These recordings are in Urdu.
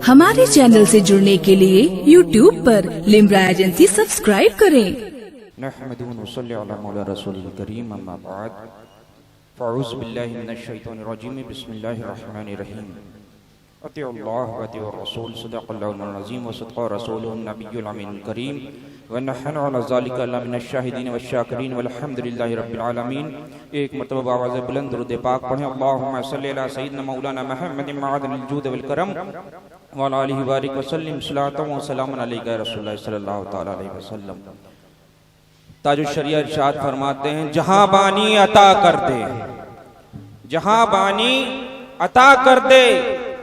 ہمارے چینل سے جڑنے کے لیے YouTube پر لمرا ایجنسی سبسکرائب کریں۔ نحمدہ ونصلی علی مولا رسول الکریم، اما بعد فاعوذ باللہ من الشیطان الرجیم، بسم اللہ الرحمن الرحیم۔ اطیعوا اللہ واطیعوا الرسول، صدق اللہ العظیم وصدق رسولہ النبی الامین الکریم، ونحن علی ذالک لمن الشاہدین والشاکرین والحمدللہ رب العالمین۔ ایک مرتبہ آواز بلند درود پاک پڑھیں۔ اللہم صلی علی سیدنا مولانا محمد معدن الجود والکرم وعلی آلہ وبارک وسلم، صلاۃ و سلام علیک یا رسول اللہ صلی اللہ تعالی علیہ وسلم۔ تاج الشریعہ ارشاد فرماتے ہیں، جہاں بانی عطا کر دے، جہاں بانی عطا کر دے،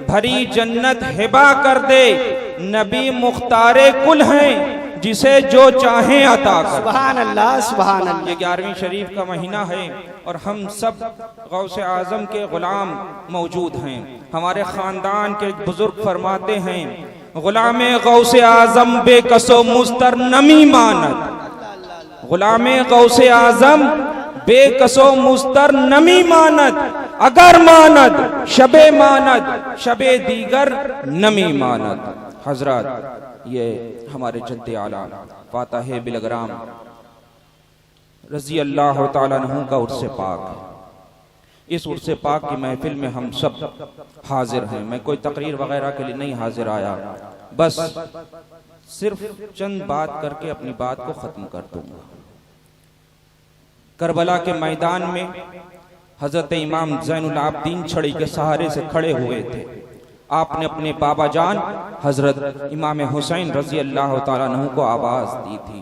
بھری جنت ہبا کر دے، نبی مختار کل ہیں، جسے جو چاہیں عطا کر۔ سبحان اللہ، سبحان اللہ۔ یہ 11ویں شریف کا مہینہ ہے اور ہم سب غوث اعظم کے غلام موجود ہیں۔ ہمارے خاندان کے بزرگ فرماتے ہیں، غلام غوث اعظم بے کس و مضطر نمی ماند، غلام غوث اعظم بے کس و مضطر نمی ماند، اگر ماند شب ماند، شب دیگر نمی ماند۔ حضرات، یہ ہمارے جد اعلیٰ فاتح بلگرام رضی اللہ تعالیٰ عنہ کا عرس پاک ہے۔ اس عرس پاک کی محفل میں ہم سب حاضر ہیں۔ میں کوئی تقریر وغیرہ کے لیے نہیں حاضر آیا، بس صرف چند بات کر کے اپنی بات کو ختم کر دوں گا۔ کربلا کے میدان میں حضرت امام زین العابدین چھڑی کے سہارے سے کھڑے ہوئے تھے۔ آپ نے اپنے بابا جان حضرت امام حسین رضی اللہ تعالیٰ عنہ کو آواز دی تھی۔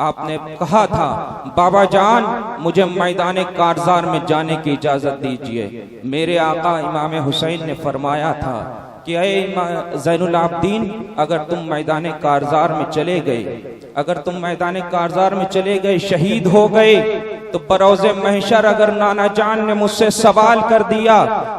آپ نے کہا تھا، بابا جان مجھے میدان کارزار میں جانے کی اجازت دیجئے۔ میرے آقا امام حسین نے فرمایا تھا کہ اے زین العابدین، اگر تم میدان کارزار میں چلے گئے، اگر تم میدان کارزار میں چلے گئے، شہید ہو گئے، تو بروز محشر اگر نانا جان نے مجھ سے سوال کر دیا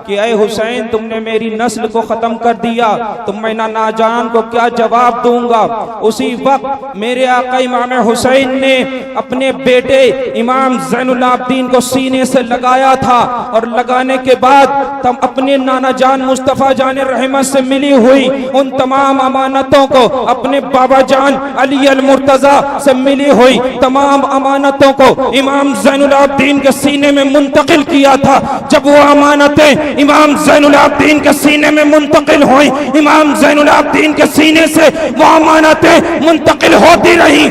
کہ اے حسین تم نے میری نسل کو ختم کر دیا، تو میں نانا جان کو کیا جواب دوں گا؟ اسی وقت میرے آقا امام حسین نے اپنے بیٹے امام زین العابدین کو سینے سے لگایا تھا، اور لگانے کے بعد تم اپنے نانا جان مصطفیٰ جان رحمت سے ملی ہوئی ان تمام امانتوں کو، اپنے بابا جان علی المرتضیٰ سے ملی ہوئی تمام امانتوں کو امام زین العابدین کے سینے میں منتقل کیا تھا۔ جب وہ امانتیں امام زین العابدین کے سینے میں منتقل ہوئیں، امام زین العابدین کے سینے سے وہ امانتیں منتقل ہوتی رہی،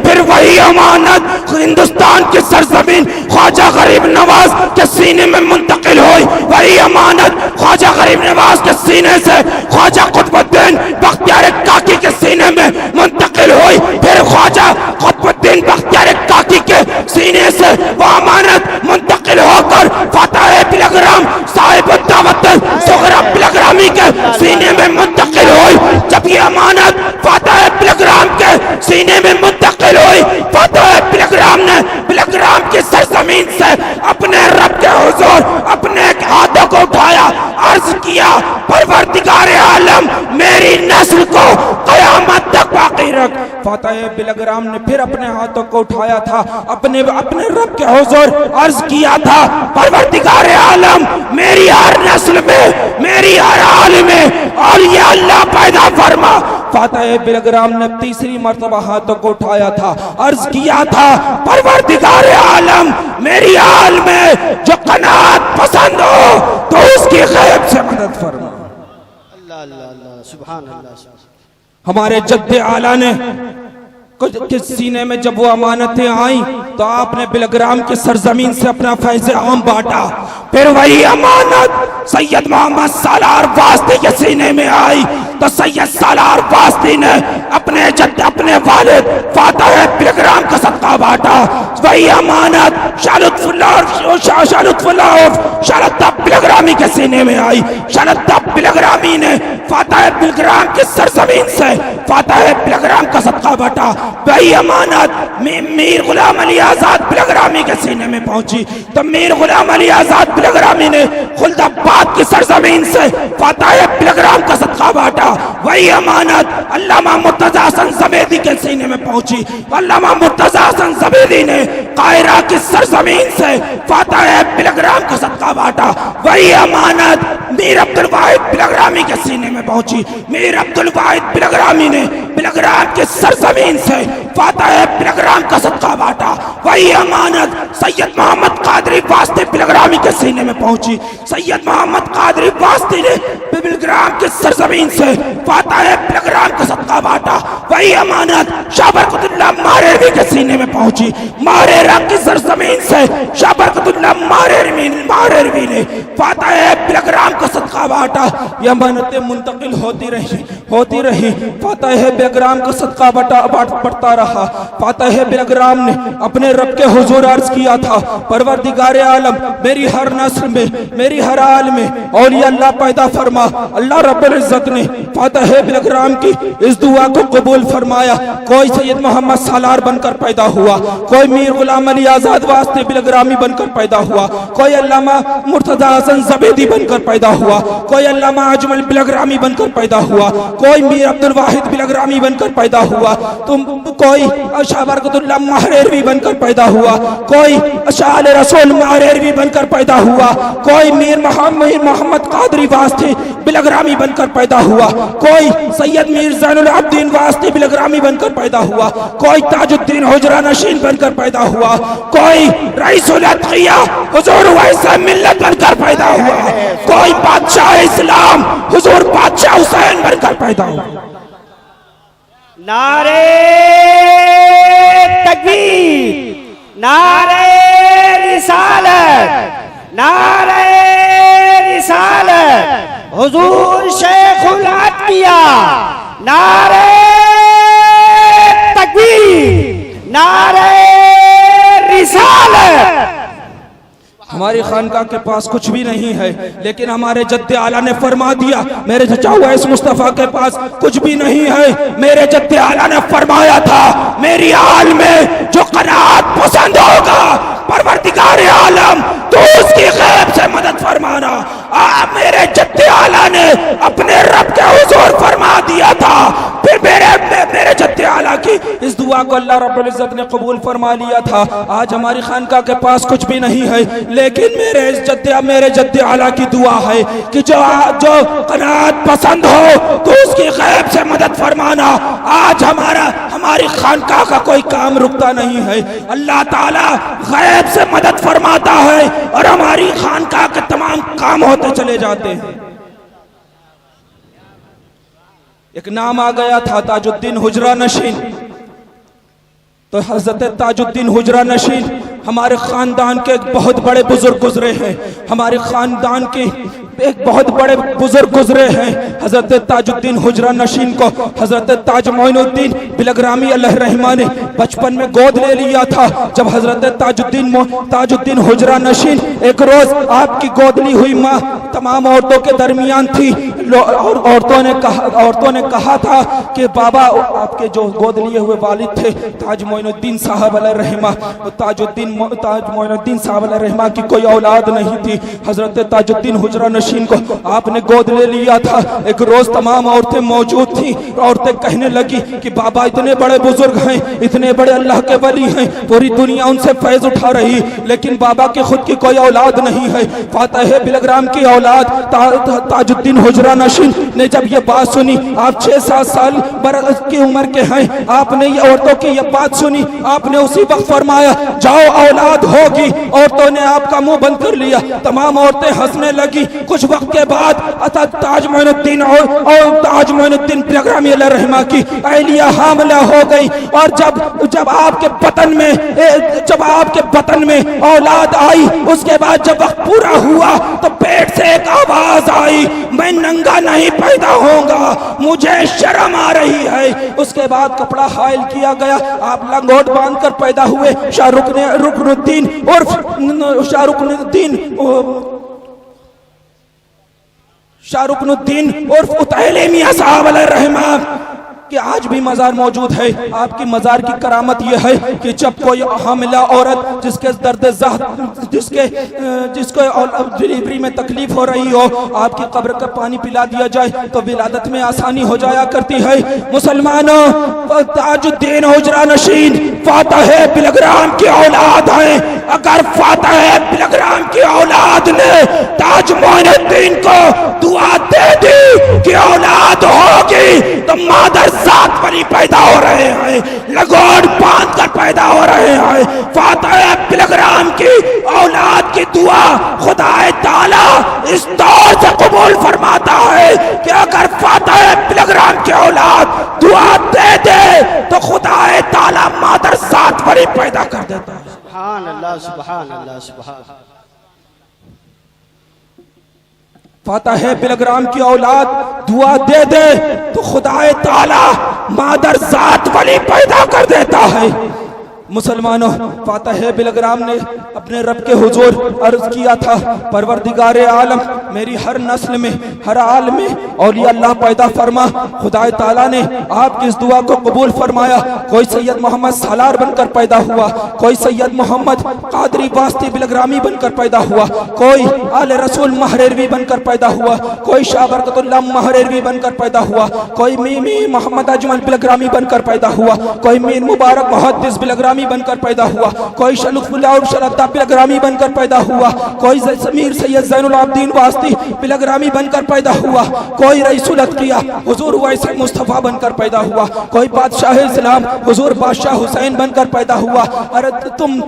پھر وہی امانت ہندوستان کی سرزمین خواجہ غریب نواز کے سینے میں منتقل ہوئی، وہی امانت خواجہ غریب نواز کے سینے سے خواجہ قطب الدین بختیار کاکی کے سینے میں منتقل ہوئی، پھر خواجہ قطب الدین بختیار کاکی کے سینے سے وہ امانت منتقل ہو کر فاتح بلگرام صاحب الدعوت صغرا بلگرامی کے سینے میں منتقل ہوئی۔ جب یہ امانت فاتح بلگرام کے سینے میں منتقل ہوئی، فاتح بلگرام نے بلگرام کی سرزمین سے اپنے رب کے حضور اپنے ہاتھوں کو اٹھایا، عرض کیا، پروردگار عالم میری نسل کو قیامت تک باقی رکھ۔ فاتح بلگرام نے پھر اپنے ہاتھوں کو اٹھایا تھا، اپنے رب کے حضور عرض کیا تھا، پروردگار عالم میری ہر نسل میں، میری ہر حال میں اولیاء اللہ پیدا فرما۔ فاتح بلگرام نے تیسری مرتبہ ہاتھوں کو اٹھایا تھا، عرض کیا تھا، پروردگار عالم میری حال میں جو قناعت پسند ہو تو اس کی غیب سے مدد فرما۔ اللہ اللہ اللہ، سبحان اللہ۔ ہمارے جد اعلیٰ نے کس سینے میں جب وہ امانتیں آئیں تو آپ نے بلگرام کی سرزمین سے اپنا فیض عام بانٹا، پھر وہی امانت سید محمد سالار واسطی کے سینے میں آئی تو سید سالار واسطی نے اپنے جد اپنے والد فاتح بلگرام کا صدقہ بانٹا۔ وہی امانت شاہ لطف اللہ بلگرامی کے سینے میں آئی، شاہ لطف بلگرامی نے فاتح بلگرام کی سرزمین سے فاتح بلگرام کا صدقہ بانٹا۔ وہی امانت میر غلام علی آزاد بلگرامی کے سینے میں پہنچی تو میر غلام علی آزاد بلگرامی نے خلد آباد کی سرزمین سے فاتح بلگرام کا صدقہ بانٹا۔ وہی امانت علامہ مرتضی حسن زبیدی کے سینے میں پہنچی، علامہ مرتضی حسن زبیدی نے قاہرہ کی سرزمین سے فاتح بلگرام کا صدقہ بانٹا۔ وہی امانت میر عبد الواحد بلغرامی کے سینے میں پہنچی. میر عبد الواحد بلغرامی نے بلغرام کی سرزمین سے فاتح بلغرام کا صدقہ بانٹا. وہی امانت سید محمد قادری واسطے بلغرامی کے سینے میں پہنچی. سید محمد قادری واسطے نے بلغرام کی سرزمین سے فاتح بلغرام کا صدقہ بانٹا. وہی امانت شاہ برکت اللہ ماریروی کے سینے میں پہنچی. ماریرا کی سرزمین سے شاہ برکت اللہ ماریروی نے فاتح بلغرام کا صدقہ بانٹا. یہ امانتیں منتقل ہوتی رہی. فاتح بلغرام کا صدقہ بڑھتا رہا. فاتح بلغرام نے اپنے رب کے حضور عرض کیا تھا پروردگار عالم میری ہر نسل میں میری ہر حال میں اولیاء اللہ پیدا فرما. اللہ رب العزت نے فاتح بلغرام کی اس دعا کو قبول فرمایا. کوئی سید محمد سالار بن کر پیدا ہوا, کوئی میر غلام علی آزاد واسطے بلغرامی بن کر پیدا ہوا, کوئی علامہ مرتضی حسن زبیدی بن کر پیدا ہوا, کوئی علامہ اجمل بلغرامی بن کر پیدا ہوا, کوئی میر عبد الواحد بلغرامی بن کر پیدا ہوا, کوئی شاہ برکت اللہ ماریروی بن کر پیدا ہوا, کوئی شاہ علیہ رسول ماریروی بن کر پیدا ہوا, کوئی میر محمد قادری واسطے بلغرامی بن کر پیدا ہوا, کوئی سید میر زین العابدین واسطے بلغرامی بن کر پیدا ہوا, کوئی تاج الدین حجرہ نشین بن کر پیدا ہوا, کوئی رئیس الاتقیاء حضور ویس ملت بن کر پیدا ہوا, کوئی بادشاہ اسلام حضور بادشاہ حسین بن کر پیدا ہوا. نعرہ تکبیر, نعرہ رسالت, نعرہ رسالت, حضور شیخ الاتقیاء, نعرہ تکبیر, نعرہ رسالت. ہماری خانقاہ کے پاس کچھ بھی نہیں ہے لیکن ہمارے جد اعلیٰ نے فرما دیا میرے چچا اویس مصطفیٰ کے پاس کچھ بھی نہیں ہے. میرے جد اعلیٰ نے فرمایا تھا میری آل میں جو قناعت پسند ہوگا پروردگار عالم تو اس کی غیب سے مدد فرمانا. میرے جد اعلیٰ نے اپنے رب کے حضور فرما دیا تھا. پھر میرے جد اعلیٰ کی اس دعا کو اللہ رب العزت نے قبول فرما لیا تھا. آج ہماری خانقاہ کے پاس کچھ بھی نہیں ہے لیکن میرے جد اعلیٰ کی دعا ہے کہ جو قناعت پسند ہو تو اس کی غیب سے مدد فرمانا. آج ہماری خانقاہ کا کوئی کام رکتا نہیں ہے. اللہ تعالیٰ غیب سے مدد فرماتا ہے اور ہماری خانقاہ کے تمام کام ہوتے چلے جاتے ہیں. ایک نام آ گیا تھا تاج الدین حجرہ نشین. تو حضرت تاج الدین حجرہ نشین ہمارے خاندان کے ایک بہت بڑے بزرگ گزرے ہیں. ہمارے خاندان کی ایک بہت بڑے بزرگ گزرے ہیں. حضرت تاج الدین حجرہ نشین کو حضرت تاج معین الدین بلغرامی علیہ الرحمہ نے بچپن میں گود لے لیا تھا. جب حضرت تاج الدین حجرہ نشین ایک روز آپ کی گود لی ہوئی ماں تمام عورتوں کے درمیان تھی. عورتوں نے کہا تھا کہ بابا آپ کے جو گود لیے ہوئے والد تھے تاج معین الدین صاحب علیہ الرحمہ, تاج معین الدین صاحب علیہ الرحمہ کی کوئی اولاد نہیں تھی. حضرت تاج الدین حجرہ نشین کو آپ نے گود لے لیا تھا. ایک روز تمام عورتیں موجود تھیں. عورتیں کہنے لگی کہ بابا اتنے بڑے بزرگ ہیں, اتنے بڑے اللہ کے ولی ہیں, پوری دنیا ان سے فیض اٹھا رہی لیکن بابا کی خود کی کوئی اولاد نہیں ہے. فاتح بلغرام کی اولاد تاج الدین حجرہ نشین نے جب یہ بات سنی, آپ 6-7 سال کی عمر کے ہیں, آپ نے یہ عورتوں کی یہ بات سنی, آپ نے اسی وقت فرمایا جاؤ اولاد ہوگی. عورتوں نے آپ کا منہ بند کر لیا. تمام عورتیں ہنسنے لگی. کچھ وقت کے بعد تاج معین الدین اور تاج معین الدین بلغرامی علیہ الرحمہ کی اہلیہ حاملہ ہو گئی. اور جب آپ کے بطن میں اولاد آئی, اس کے بعد جب وقت پورا ہوا تو پیٹ سے ایک آواز آئی میں ننگا نہیں پیدا ہوں گا, مجھے شرم آ رہی ہے. اس کے بعد کپڑا حائل کیا گیا. آپ لنگوٹ باندھ کر پیدا ہوئے. شاہ رکن الدین عرف اتیلی میاں صاحب علیہ الرحمہ کہ آج بھی مزار موجود ہے. آپ کی مزار کی کرامت یہ ہے کہ جب کوئی حاملہ عورت جس کے درد جس کو ڈلیوری میں تکلیف ہو رہی ہو, آپ کی قبر کا پانی پلا دیا جائے تو ولادت میں آسانی ہو جایا کرتی ہے. مسلمانوں, تاج الدین حجرہ نشین فاتح بلغرام کی اولاد ہیں. اگر فاتح بلغرام کی اولاد اولاد نے تاج معین الدین کو دعا دے دی کہ اولاد ہوگی تو مادر ذات پر ہی پیدا ہو رہے ہیں، لگوڑ باندھ کر پیدا ہو رہے ہیں۔ فاتح پلگرام کی اولاد کی دعا خدا تعالی اس دور سے قبول فرماتا ہے کہ اگر فاتح پلگرام کی اولاد دعا دے دے تو خدا تعالی مادر ذات پر ہی پیدا کر دیتا ہے۔ سبحان اللہ سبحان اللہ سبحان اللہ۔ فاتح پلگرام کی اولاد دعا دے دے تو خدا تعالی مادر ذات ولی پیدا کر دیتا ہے۔ مسلمانوں، فاتح پلگرام نے اپنے رب کے حضور عرض کیا تھا، پروردگار عالم میری ہر نسل میں ہر حال میں اولیاء اللہ پیدا فرما۔ خدا تعالیٰ نے آپ کی اس دعا کو قبول فرمایا۔ کوئی سید محمد سالار بن کر پیدا ہوا، کوئی سید محمد قادری واسطی پلگرامی بن کر پیدا ہوا، کوئی آل رسول مہریروی بن کر پیدا ہوا، کوئی شاہ برکت اللہ مہریروی بن کر پیدا ہوا، کوئی میر محمد اجمل پلگرامی بن کر پیدا ہوا، کوئی میر مبارک محدث پلگرامی بن کر پیدا ہوا، کوئی لطف اللہ اور شرطہ پلگرامی بن کر پیدا ہوا، کوئی میر سید زین العابدین واسطی پلگرامی بن کر پیدا ہوا، کوئی رئیس الاتقیاء حضور ویس مصطفیٰ بن کر پیدا ہوا، کوئی بادشاہ اسلام حضور بادشاہ حسین بن کر پیدا ہوا۔ ارے تم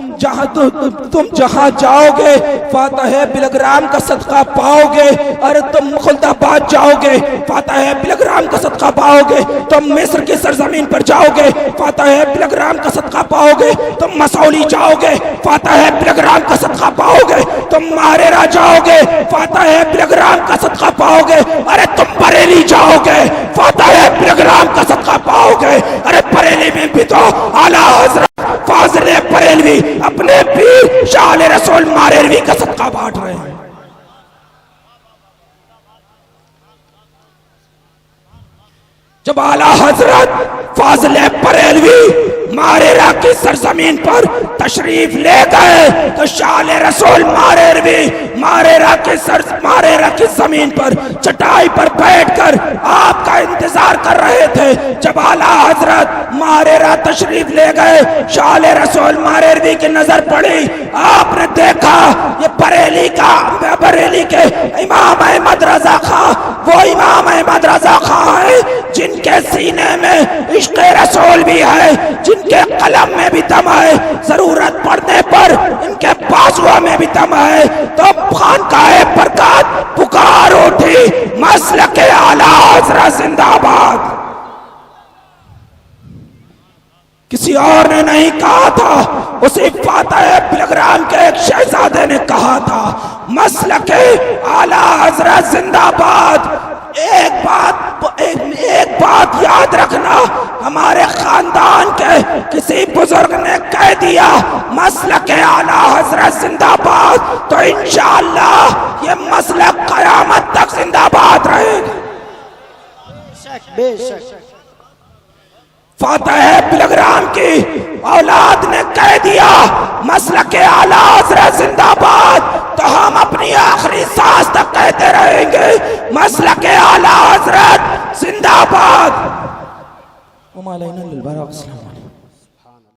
جہاں جاؤ گے فاتح پلگرام کا صدقہ پاؤ گے۔ ارے تم خلد آباد جاؤ گے فاتح پلگرام کا صدقہ پاؤ گے، تم مصر کی سرزمین پر جاؤ گے فاتح پلگرام کا صدقہ پاؤ گے، تم مسولی جاؤ گے فاتح پلگرام کا صدقہ پاؤ گے، تم ماریرا جاؤ گے فاتح پلگرام کا صدقہ پاؤ گے۔ ارے تم بریلی جاؤ گے فاتح پلگرام کا صدقہ پاؤ گے۔ ارے بریلی میں بھی تو اعلیٰ حضرت فاضل بریلوی اپنے پیر شاہ علیہ رسول ماریروی کا صدقہ بانٹ رہے ہیں۔ جب اعلیٰ حضرت فاضل بریلوی ماریرا کی سرزمین پر تشریف لے گئے تو شاہ علیہ رسول ماریروی ماریرا کی زمین پر چٹائی پر بیٹھ کر آپ کا انتظار کر رہے تھے۔ جب اعلیٰ حضرت ماریرا تشریف لے گئے، شاہ علیہ رسول ماریروی کی نظر پڑی، آپ نے دیکھا یہ بریلی کے امام احمد رضا خان وہ امام احمد رضا خان ہیں جن کے سینے میں عشق رسول بھی ہے، جن کے قلم میں بھی دم ہے، ضرورت پڑنے پر ان کے بازوؤں میں بھی دم ہے۔ تو خانقاہ برکات پکار اٹھی، مسلک اعلیٰ حضرت زندہ باد۔ کسی اور نے نہیں کہا تھا، اسی فاتح پلگرام کے ایک شہزادے نے کہا تھا، مسلک اعلیٰ حضرت زندہ باد۔ ایک بات یاد رکھنا، ہمارے خاندان کے کسی بزرگ نے کہہ دیا مسلک اعلیٰ حضرت زندہ باد، تو انشاءاللہ یہ مسلک قیامت تک زندہ باد رہے گا۔ بے شک فاتح پلگرام کی اولاد نے کہہ دیا مسلک اعلیٰ حضرت زندہ باد، تو ہم اپنی آخری سانس تک کہتے رہیں گے مسلک اعلیٰ حضرت زندہ باد۔